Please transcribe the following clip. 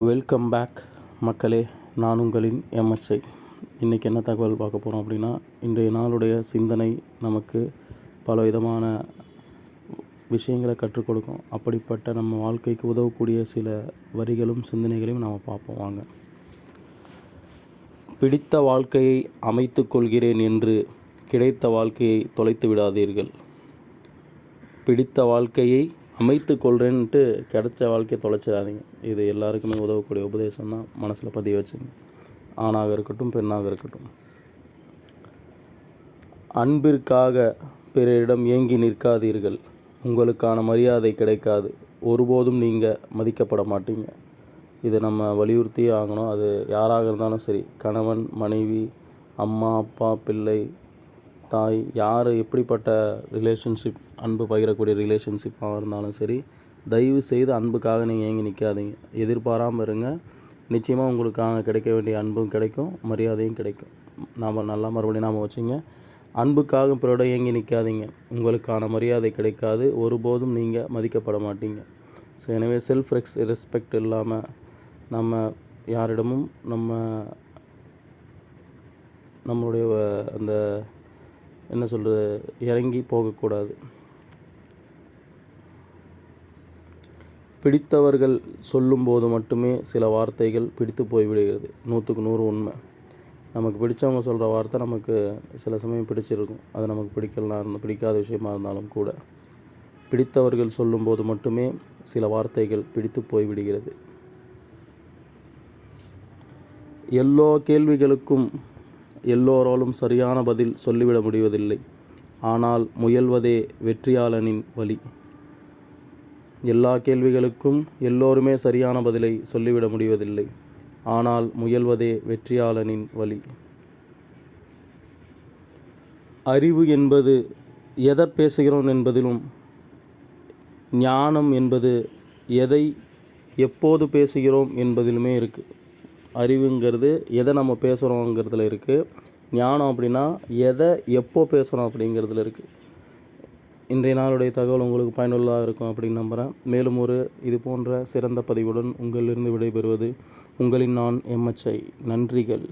Welcome back மக்களே. நான் உங்களின் எம்எச்ஐ. இன்றைக்கி என்ன தகவல் பார்க்க போகிறோம் அப்படின்னா, இன்றைய நாளுடைய சிந்தனை நமக்கு பல விதமான விஷயங்களை கற்றுக் கொடுக்கும். அப்படிப்பட்ட நம்ம வாழ்க்கைக்கு உதவக்கூடிய சில வரிகளும் சிந்தனைகளையும் நாம் பார்ப்போம் வாங்க. பிடித்த வாழ்க்கையை அமைத்து கொள்கிறேன் என்று கிடைத்த வாழ்க்கையை தொலைத்து விடாதீர்கள். பிடித்த வாழ்க்கையை அமைத்து கொள்கிறேன்ட்டு கிடைச்ச வாழ்க்கையை தொலைச்சிடாதீங்க. இது எல்லாருக்குமே உதவக்கூடிய உபதேசம் தான். மனசில் பதிய வச்சுங்க. ஆணாக இருக்கட்டும், பெண்ணாக இருக்கட்டும். அன்பிற்காக பிறரிடம் ஏங்கி நிற்காதீர்கள். உங்களுக்கான மரியாதை கிடைக்காது. ஒருபோதும் நீங்கள் மதிக்கப்பட மாட்டீங்க. இதை நம்ம வலியுறுத்தியே ஆகணும். அது யாராக இருந்தாலும் சரி, கணவன், மனைவி, அம்மா, அப்பா, பிள்ளை, தாய், யார் எப்படிப்பட்ட ரிலேஷன்ஷிப், அன்பு பகிரக்கூடிய ரிலேஷன்ஷிப்பாக இருந்தாலும் சரி, தயவு செய்து அன்புக்காக நீங்கள் ஏங்கி நிற்காதீங்க. எதிர்பாராமல் இருங்க. நிச்சயமாக உங்களுக்காக கிடைக்க வேண்டிய அன்பும் கிடைக்கும், மரியாதையும் கிடைக்கும். நல்லா மறுபடியும் நாம் வச்சுங்க. அன்புக்காக பிறரோட ஏங்கி நிற்காதீங்க. உங்களுக்கான மரியாதை கிடைக்காது. ஒருபோதும் நீங்கள் மதிக்கப்பட மாட்டீங்க. ஸோ எனவே செல்ஃப் ரெஸ்பெக்ட் இல்லாமல் நம்ம யாரிடமும் நம்மளுடைய அந்த என்ன சொல்கிறது, இறங்கி போகக்கூடாது. பிடித்தவர்கள் சொல்லும்போது மட்டுமே சில வார்த்தைகள் பிடித்து போய்விடுகிறது. 100க்கு 100 உண்மை. நமக்கு பிடித்தவங்க சொல்கிற வார்த்தை நமக்கு சில சமயம் பிடிச்சிருக்கும். அது நமக்கு பிடிக்காத விஷயமா இருந்தாலும் கூட, பிடித்தவர்கள் சொல்லும்போது மட்டுமே சில வார்த்தைகள் பிடித்து போய்விடுகிறது. எல்லா கேள்விகளுக்கும் எல்லோராலும் சரியான பதில் சொல்லிவிட முடிவதில்லை. ஆனால் முயல்வதே வெற்றியாளனின் வழி. எல்லா கேள்விகளுக்கும் எல்லோருமே சரியான பதிலை சொல்லிவிட முடிவதில்லை. ஆனால் முயல்வதே வெற்றியாளனின் வழி. அறிவு என்பது எதை பேசுகிறோம் என்பதிலும், ஞானம் என்பது எதை எப்போது பேசுகிறோம் என்பதிலுமே இருக்குது. அறிவுங்கிறது எதை நம்ம பேசுகிறோங்கிறதுல இருக்குது. ஞானம் அப்படின்னா எதை எப்போ பேசுகிறோம் அப்படிங்கிறதுல இருக்குது. இன்றைய நாளுடைய தகவல் உங்களுக்கு பயனுள்ளதாக இருக்கும் அப்படின்னு நம்புகிறேன். மேலும் இது போன்ற சிறந்த பதிவுடன் உங்களிலிருந்து விடைபெறுவது உங்களின் நான் எம்எச்ஐ. நன்றிகள்.